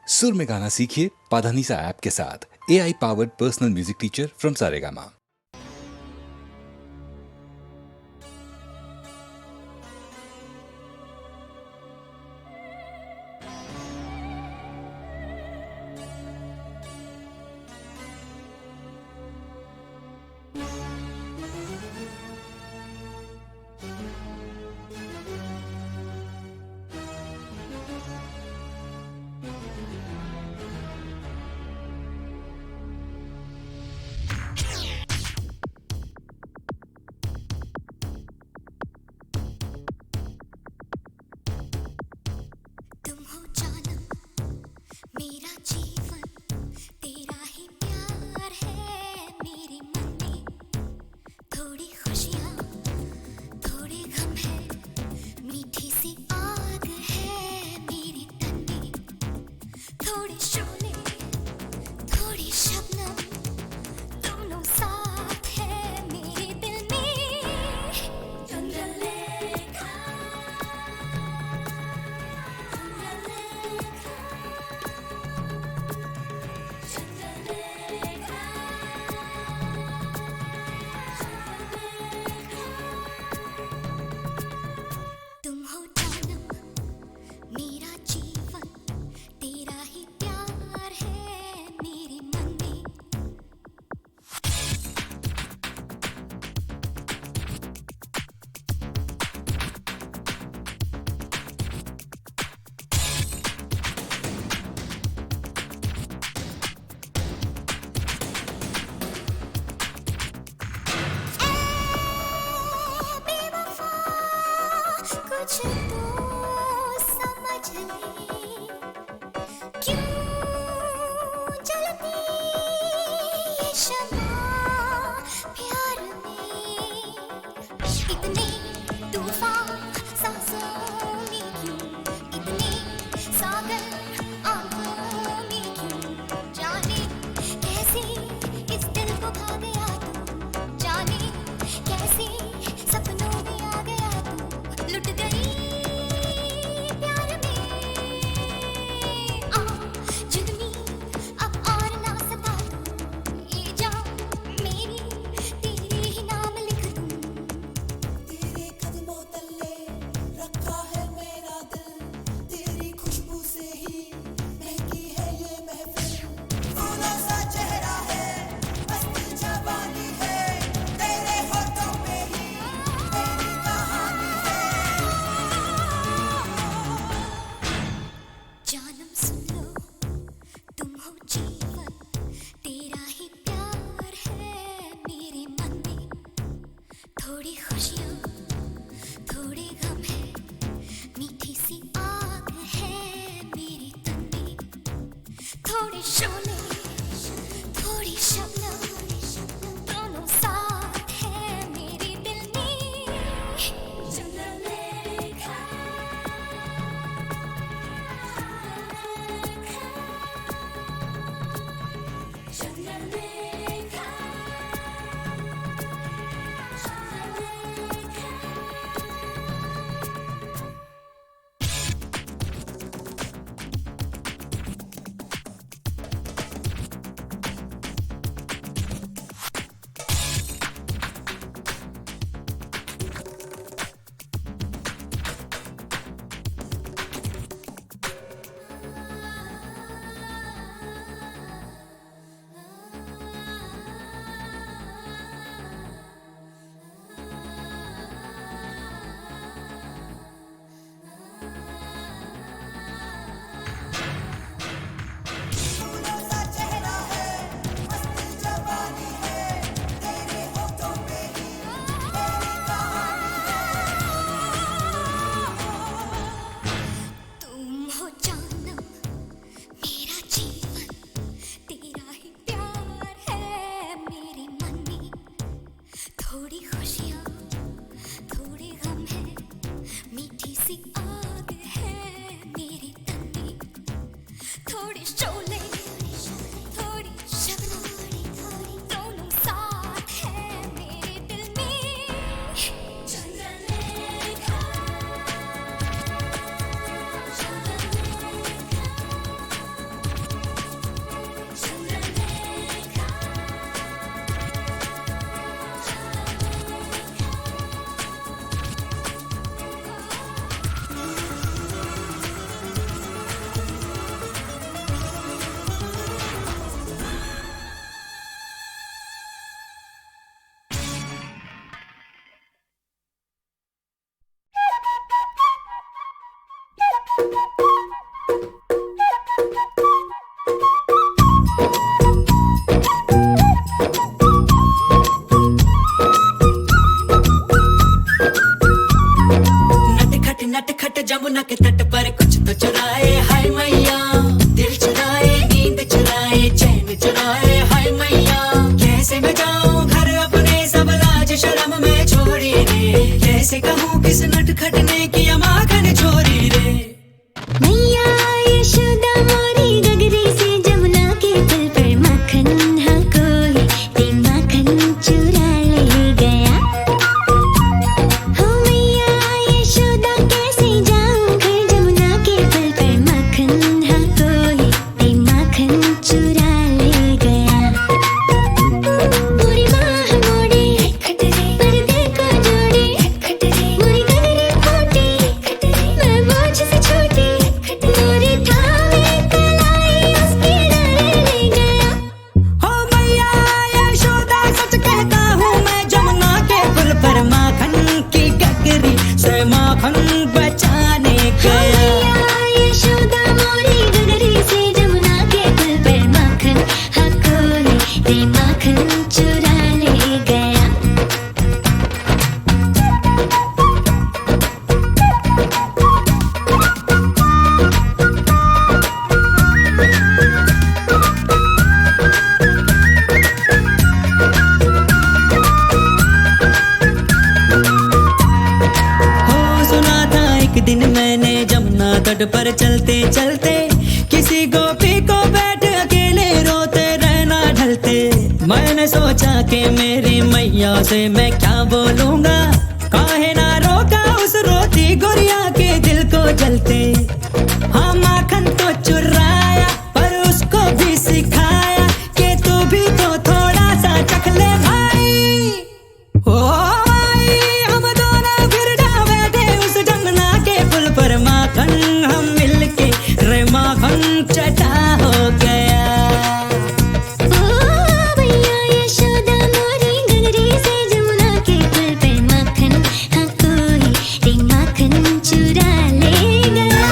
सुर में गाना सीखिए पाधानीसा ऐप के साथ। AI powered personal music teacher from Saregama. तुम हो जानम मेरा जीवन, तेरा ही प्यार है मेरे मन में। थोड़ी खुशियाँ थोड़े गम है, मीठी सी आग है मेरे तन में। थोड़े शोले थोड़ी शबनम, दोनों साथ है मेरे दिल में। चंद्रलेखा तुम हो जानम मेरा जीवन, तेरा ही प्यार है मेरे मन में। बेवफा कुछ तो समझ ले, क्यों जलती ये शम्मा प्यार में। इतने तूफान सांसों में क्यों, इतने सागर आंखों में क्यों। जाने कैसे इस दिल को भा गया तू, जाने कैसे सपनों में आ गया तू। लुट गई प्यार में, आ जुल्मी अब और ना सता तू। ये जान मेरी तेरे ही नाम लिख दूं। तेरे कदमों तले रखा है मेरा दिल, तेरी खुशबू से ही महकी है ये महफिल। फूलों सा चेहरा है, मस्त जवानी है, तेरे होठों पे ही तेरी कहानी है। जानम सुन लो, तुम हो जीवन, तेरा ही प्यार है मेरे मन में। थोड़ी खुशियाँ थोड़े गम है, मीठी सी आग है मेरे तन में। थोड़े शोले थोड़ी शबनम, दोनों साथ है मेरे दिल में। चंद्रलेखा चंद्रलेखा फूलों सा चेहरा है, मस्त जवानी है, तेरे होठों पे ही तेरी कहानी तुम हो जानम मेरा जीवन, तेरा ही प्यार है मेरे मन में। थोड़ी खुशियाँ थोड़े गम है, मीठी सी आग है मेरे तन में। थोड़े शोले थोड़ी शबनम, दोनों साथ है मेरे दिल में। चंद्रलेखा चंद्रलेखा ते माखन चुरा ले गया। दिन मैंने जमुना तट पर चलते चलते किसी गोपी को बैठ अकेले रोते रहना ढलते। मैंने सोचा कि मेरी मैया से मैं क्या बोलूंगा, काहे ना रोका उस रोती गुड़िया के दिल को जलते। हाँ माखन तो चुराया पर उसको भी सिखाया कि तू भी तो थोड़ा सा चख ले भाई। ओ माखन हम मिलके रे माखन चटा हो गया। ओ भैया यशोदा मोरी गगरी से जमुना के पुल पे माखन हाँ कोई ते माखन चुरा ले गया।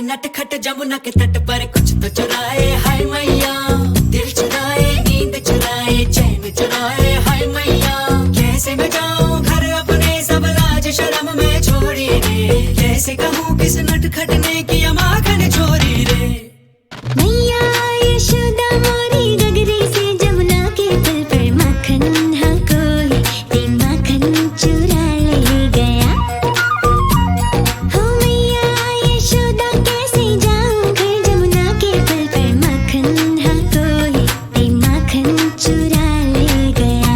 नटखट जमुना के तट पर कुछ तो चुराए हाय मैया। दिल चुराए नींद चुराए चैन चुराए हाय मैया। कैसे मैं जाऊं घर अपने सब लाज शर्म में छोड़ी रे। कैसे कहूँ किस नटखट ने किया माखन चोरी रे। मैया यशोदा मोरी गगरी से जमुना के पुल पर माखन हाँ कोई ते माखन चुरा ले गया। हो मैया यशोदा कैसे जाऊं घर जमुना के पुल पर माखन हाँ कोई ते माखन चुरा ले गया।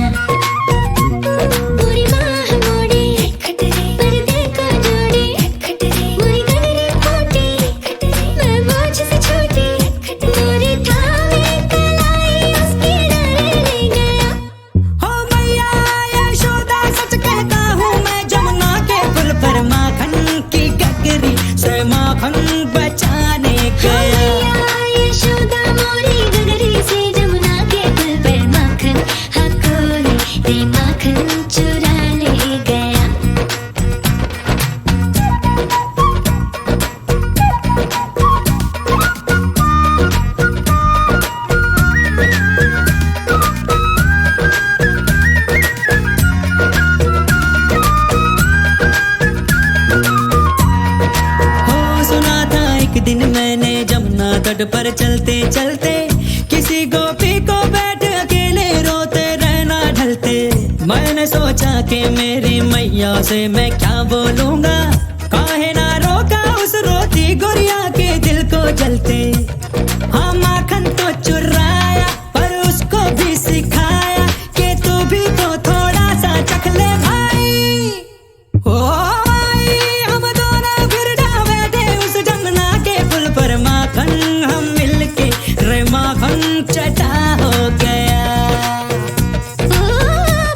पूरी बाह मोड़ी पर्दे को जोड़ी मोरी गगरी फूटी चलते चलते किसी गोपी को बैठ अकेले रोते रहना ढलते। मैंने सोचा कि मेरी मैया से मैं क्या बोलूंगा, काहे ना रोका उस रोती गुड़िया के दिल को जलते। हाँ माखन तो चुराया पर उसको भी सिखाया कि तू भी तो थोड़ा सा चख ले भाई। ओ भाई हम दोनों फिर जा बैठे उस जमुना के पुल पर, माखन हम मिलके रे माखन चटा हो गया। ओ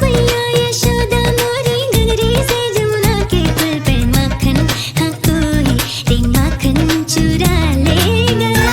भैया यशोदा मोरी गगरी से जमुना के पुल पे माखन हाँ कोई रे माखन चुरा ले गया।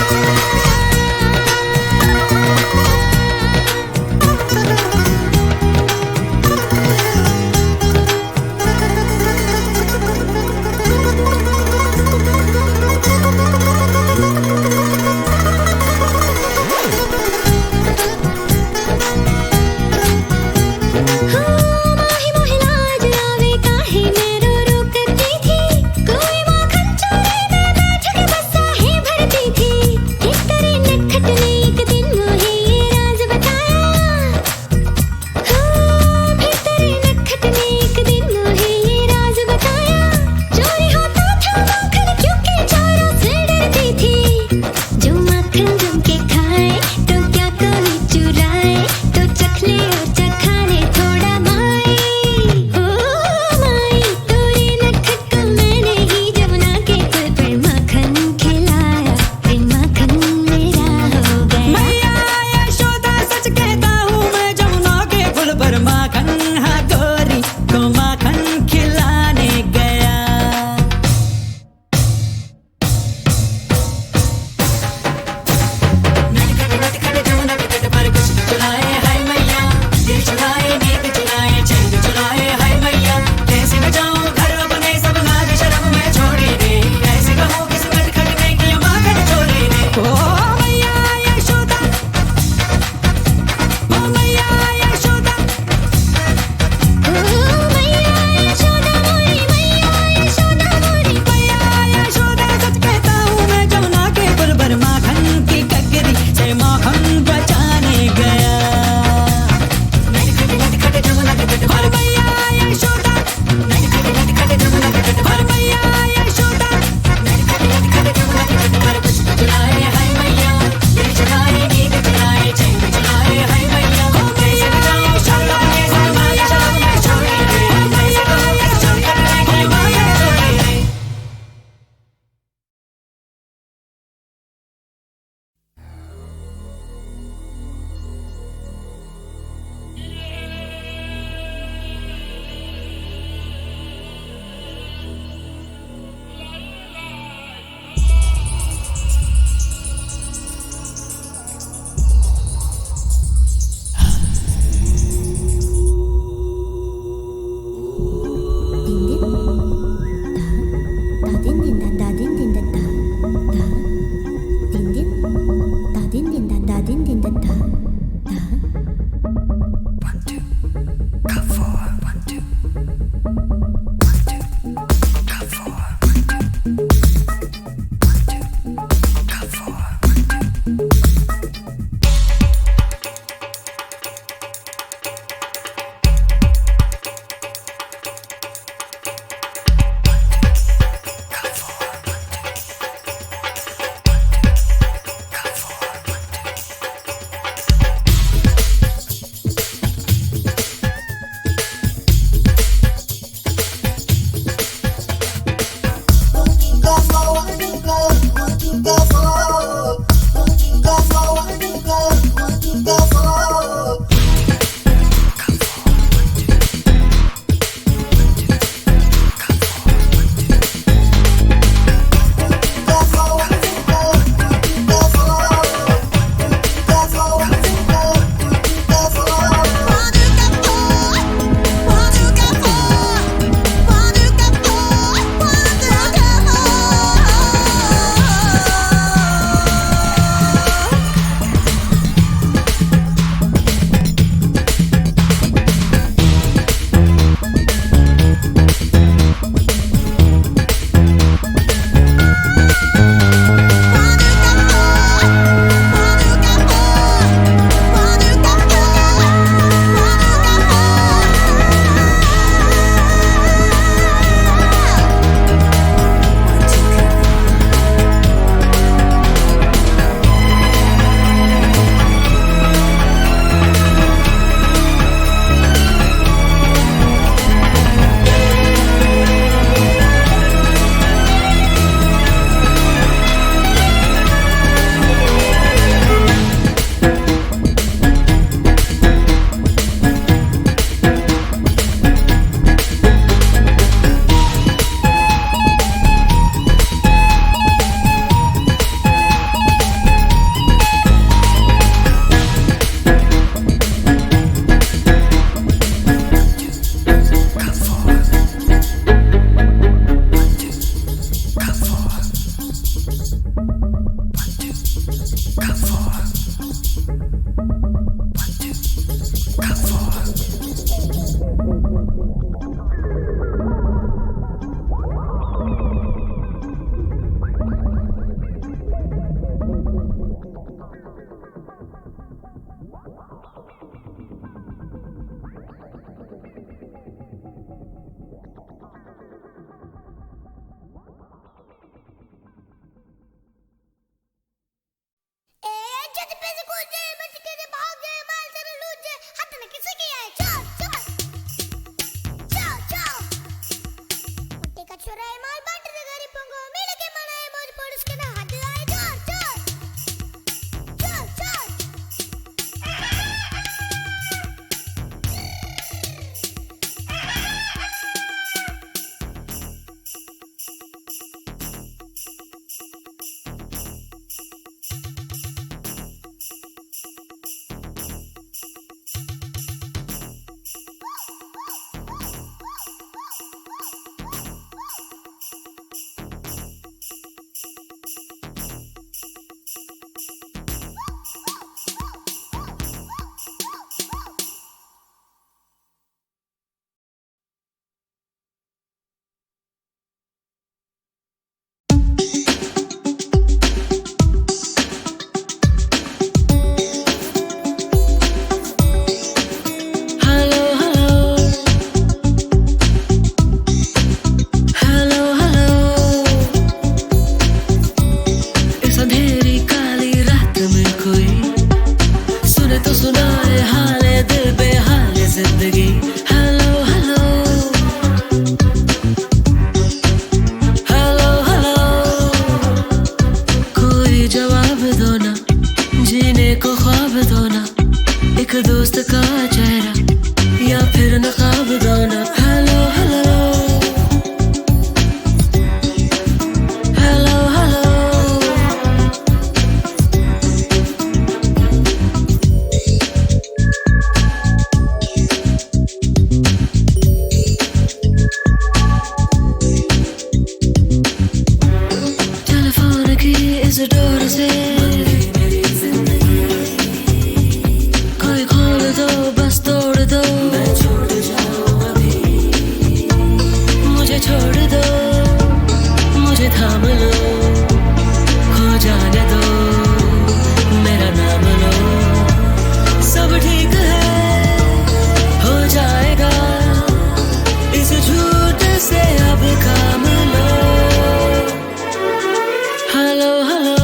जवाब दो ना, एक दोस्त का चेहरा या फिर नकाब दो ना। Hello hello hello hello telephone की इस डोर से कोई खोल दो, बस तोड़ दो, मैं छोड़ जाऊं अभी। मुझे छोड़ दो, मुझे थाम लो, खो जाने दो, मेरा नाम लो। सब ठीक है, हो जाएगा, इस झूठ से अब काम लो। हेलो हेलो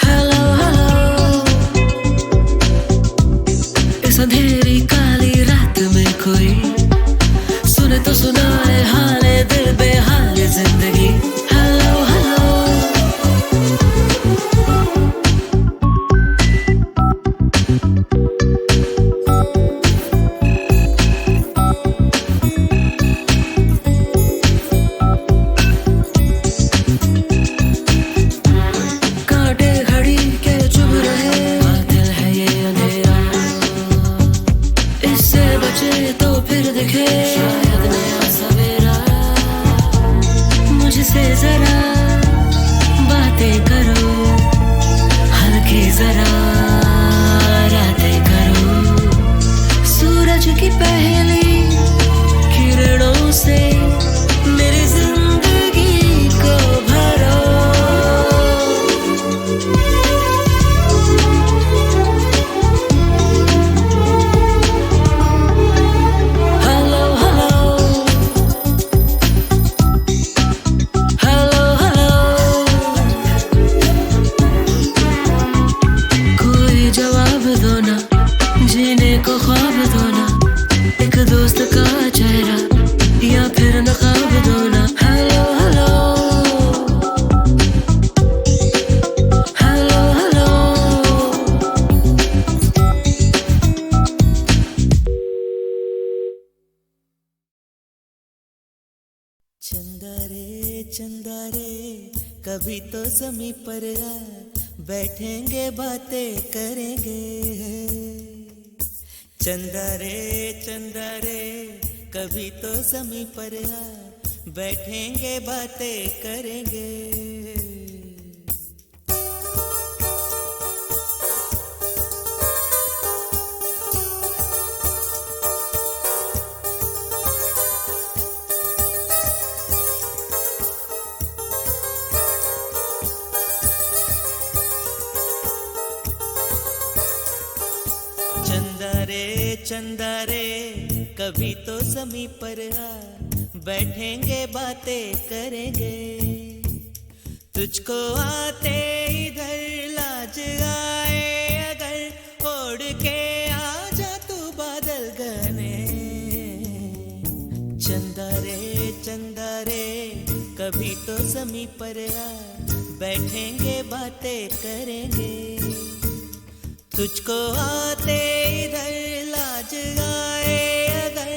हेलो हेलो इस अंधेरी काली रात में कोई सुने तो सुनाए हाले दिल बेहाल जिंदगी। हेलो हेलो कांटे घड़ी के चुभ रहे, बादल है ये अंधेरा, इससे बचे तो फिर दिखे शायद नया सवेरा। मुझसे जरा बातें करो, हल्की जरा रातें करो। सूरज की पहली किरणों से मेरी जिंदगी को भरो। हेलो हेलो हेलो हेलो कोई जवाब दो ना, जीने को ख्वाब दो ना, एक दोस्त का चेहरा या फिर नकाब दो ना। हेलो हेलो हेलो हेलो चंदा रे कभी तो ज़मीं पर आ, बैठेंगे बातें करेंगे। चंदा रे कभी तो ज़मीं पर आ, बैठेंगे बातें करेंगे। चंदा रे कभी तो ज़मीं पर आ, बैठेंगे बातें करेंगे। तुझको आते इधर लाज आए अगर, ओढ़ के आ जा तू बादल घने। चंदा रे कभी तो ज़मीं पर आ, बैठेंगे बातें करेंगे। तुझको आते इधर लाज आए अगर,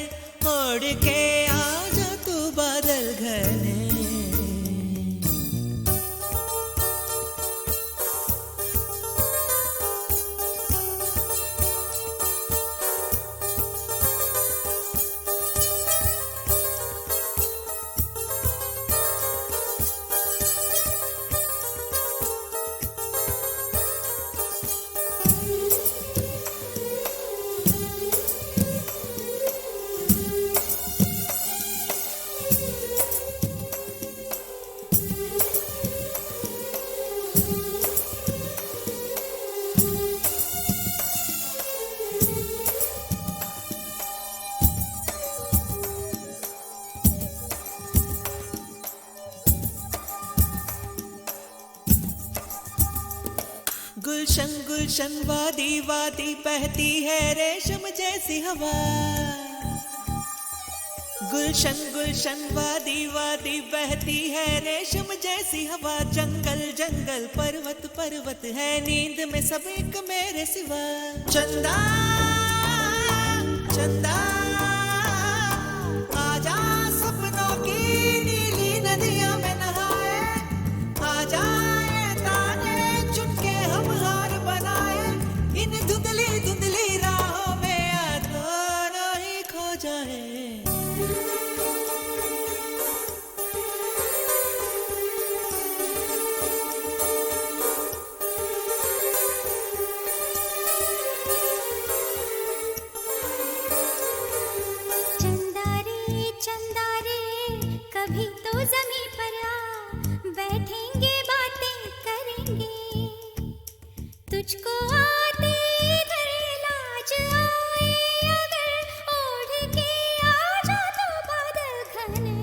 ओढ़ के आ जा तू बादल घने। गुलशन गुलशन वादी वादी बहती है रेशम जैसी हवा। गुलशन गुलशन वादी वादी बहती है रेशम जैसी हवा, जंगल जंगल पर्वत पर्वत है नींद में सब एक मेरे सिवा। चंदा चंदा आजा सपनों की नीली नदियों में नहाए, आजा ये ताने चुनके हम हार बनाए, इन धुंधली धुंधली राहों में दोनों ही खो जाए। चंदा रे कभी तो ज़मीं पर आ, बैठेंगे बातें करेंगे, तुझको आते इधर लाज आए अगर ओढ़ के आ जा तो बादल घने।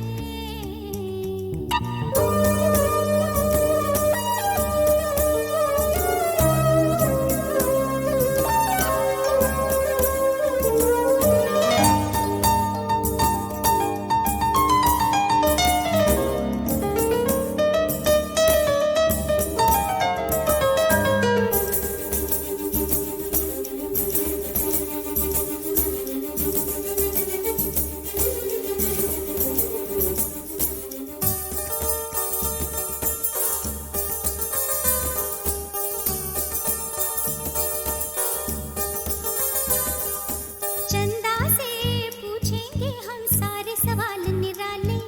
चंदा से पूछेंगे हम सारे सवाल निराले,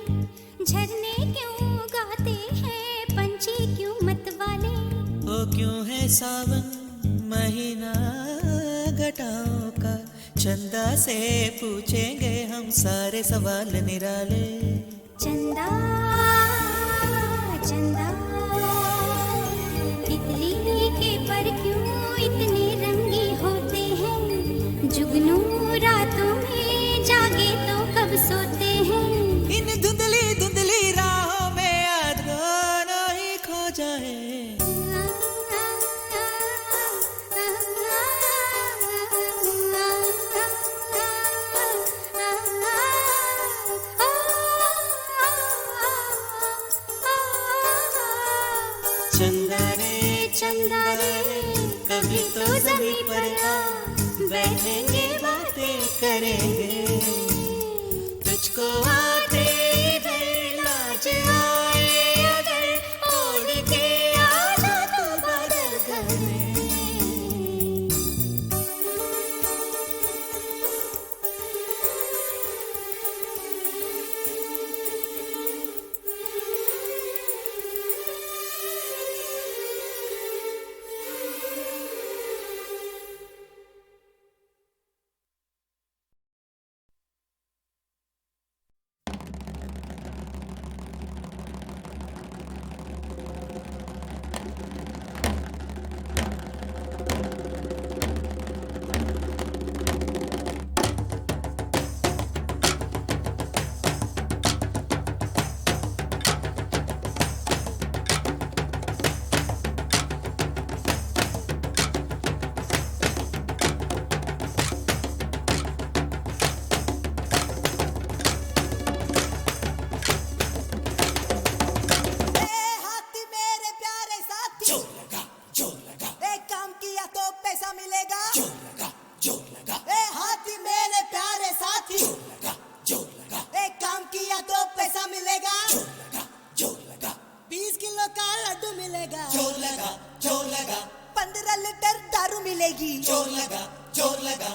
झरने क्यों गाते हैं पंछी क्यों मतवाले। ओ क्यों है सावन महीना घटाओं का, चंदा से पूछेंगे हम सारे सवाल निराले। चंदा चंदा तितली के पर क्यों इतने रंगी होते हैं, जुगनू रातों में जागे तो कब सोते हैं, इन धुंधली धुंधली राहों में दोनों ही खो जाए। चंदा रे कभी तो जमीन पर आ, बैठेंगे बातें करेंगे, तुझको आते इधर लाज आए अगर ओढ़ के आ जा तो बादल घने। जोर लगा 15 लीटर दारू मिलेगी। जोर लगा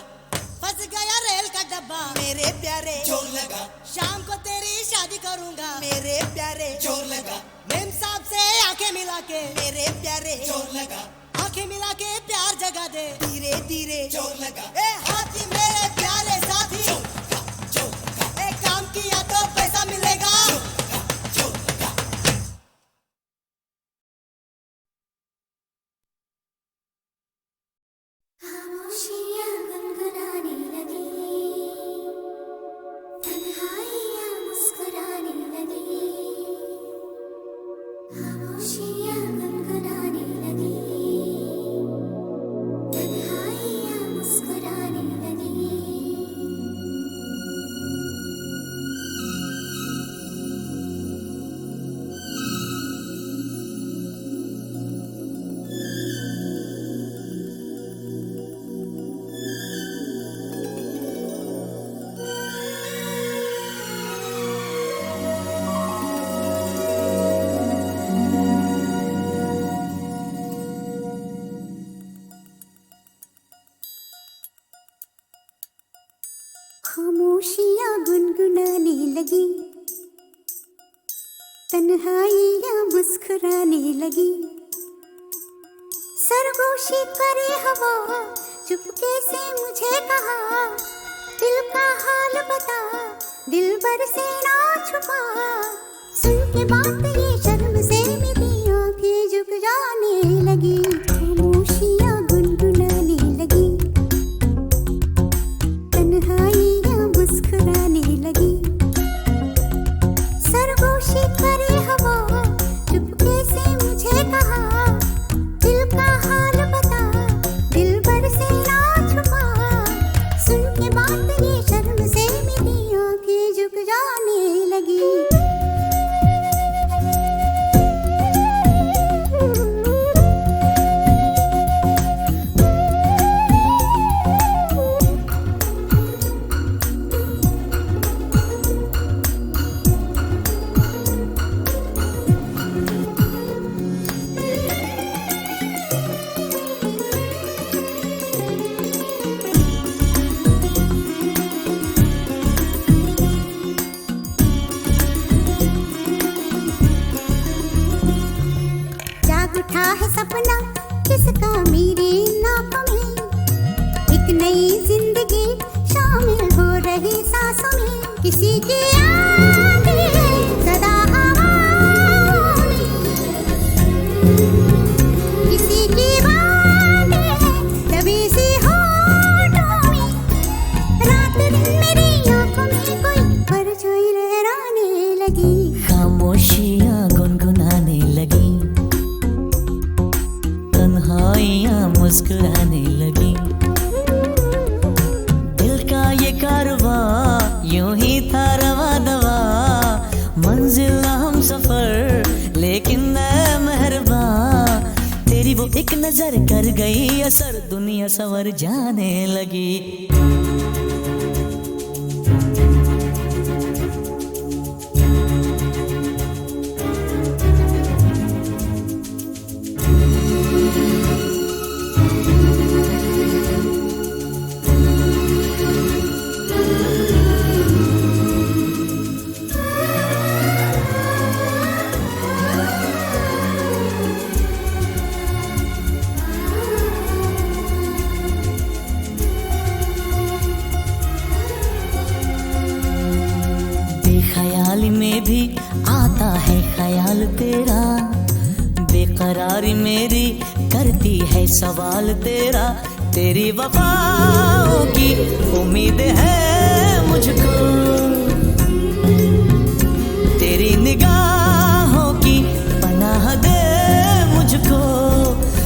फंस गया रेल का डब्बा मेरे प्यारे। जोर लगा शाम को तेरी शादी करूंगा मेरे प्यारे। जोर लगा मेम साहब से आंखें मिला के मेरे प्यारे। जोर लगा आंखें मिला के प्यार जगा दे धीरे धीरे। जोर लगा ए हाथी मेरे प्यारे साथी, ए काम किया तो पैसा मिलेगा। खामोशियाँ गुनगुनाने लगी, तन्हाइयाँ मुस्कुराने लगी। खामोशियाँ गुनगुनाने लगी, तन्हाइयाँ मुस्कुराने लगी। लगी, तन्हाइयाँ मुस्कुराने लगी। सरगोशी करे हवा, चुपके से मुझे कहा, दिल का हाल बता, दिल भर से ना छुपा। सुन के बात ये शर्म से मेरी आंखें झुक जाने लगी, खामोशियाँ गुनगुनाने लगी, तन्हाइयाँ मुस्कुराने लगी। सरगोशी करे हवा, चुपके से मुझे कहा, दिल का हाल बता, दिल भर से ना छुपा। सुन के बात ये शर्म से मेरी आंखें झुक जाने लगी। जाग उठा है सपना किसका मेरे नाक में, एक नई जिंदगी शामिल हो रही सांसों में। किसी की आंखें सदा हवाओं में, किसी की बातें तभी सी होठों में। रात दिन मेरी आंखों में कोई परछाई लहराने लगी, खामोशियाँ गुनगुनाने लगी, तन्हाइयाँ मुस्कुराने लगी। दिल का ये कारवां यूं ही था रवा दवा, मंजिल हम सफर लेकिन मैं मेहरबां। तेरी वो एक नजर कर गई असर, दुनिया सवर जाने लगी। बेख्याली में भी आता है ख्याल तेरा, बेकरारी मेरी करती है सवाल तेरा। तेरी वफाओं की उम्मीद है मुझको, तेरी निगाहों की पनाह दे मुझको।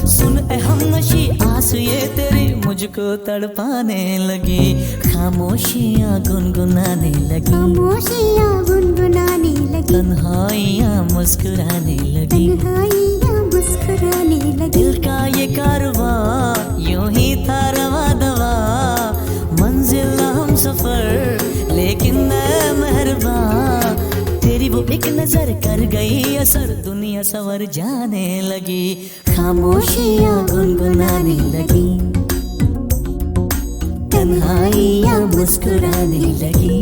सुन ए हमनशी आस ये तेरी मुझको तड़पाने लगी, खामोशियाँ गुनगुनाने लगी, खामोशियाँ गुनगुनाने लगी, तन्हाइयाँ मुस्कुराने लगी। तन्हाइयाँ मुस्कुराने लगी। दिल का ये कारवां यूं ही था रवा दवा, मंजिल हम सफर लेकिन मैं मेहरबां। तेरी वो एक नजर कर गई असर, दुनिया सवर जाने लगी, खामोशियाँ गुनगुनाने लगी, तन्हाइयाँ मुस्कुराने लगी।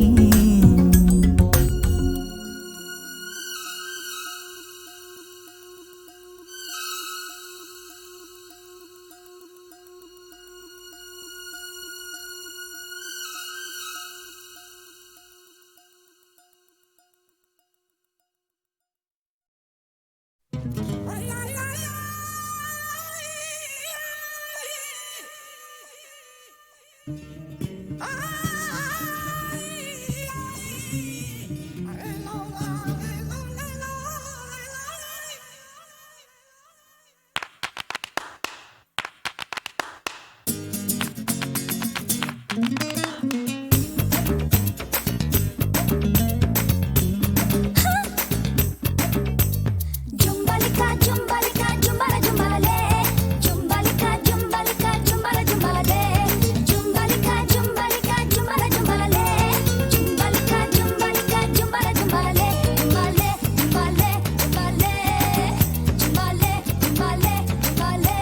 जुम्बालिका जुम्बालिका जुम्बाला जुम्बाले, जुम्बालिका जुम्बालिका जुम्बाला जुम्बाले, जुम्बालिका जुम्बालिका जुम्बाला जुम्बाले, जुम्बालिका जुम्बालिका जुम्बाला जुम्बाले, जुम्बाले जुम्बाले जुम्बाले, जुम्बाले जुम्बाले जुम्बाले।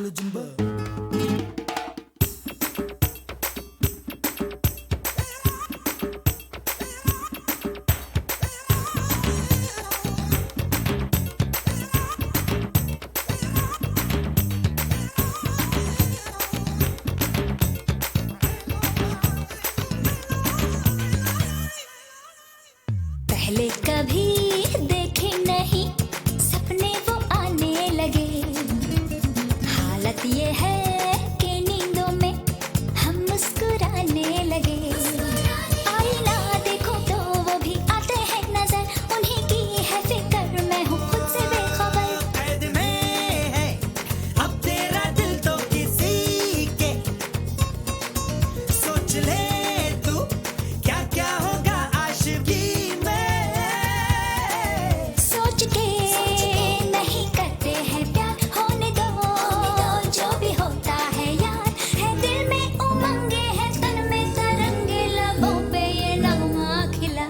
चलो जुम्बा पहले कभी देखे नहीं सपने वो आने लगे हालत ये है कि नींदों में हम मुस्कुराने लगे आईना देखो तो वो भी आते हैं नजर उन्हीं की है फिक्र मैं हूँ खुद से बेखबर कैद में है अब तेरा दिल तो किसी के सोच ले तू क्या क्या होगा आशिकी सोच के नहीं करते हैं प्यार होने दो जो भी होता है यार है दिल में उमंगे है तन में तरंगे लबों पे ये नगमा खिला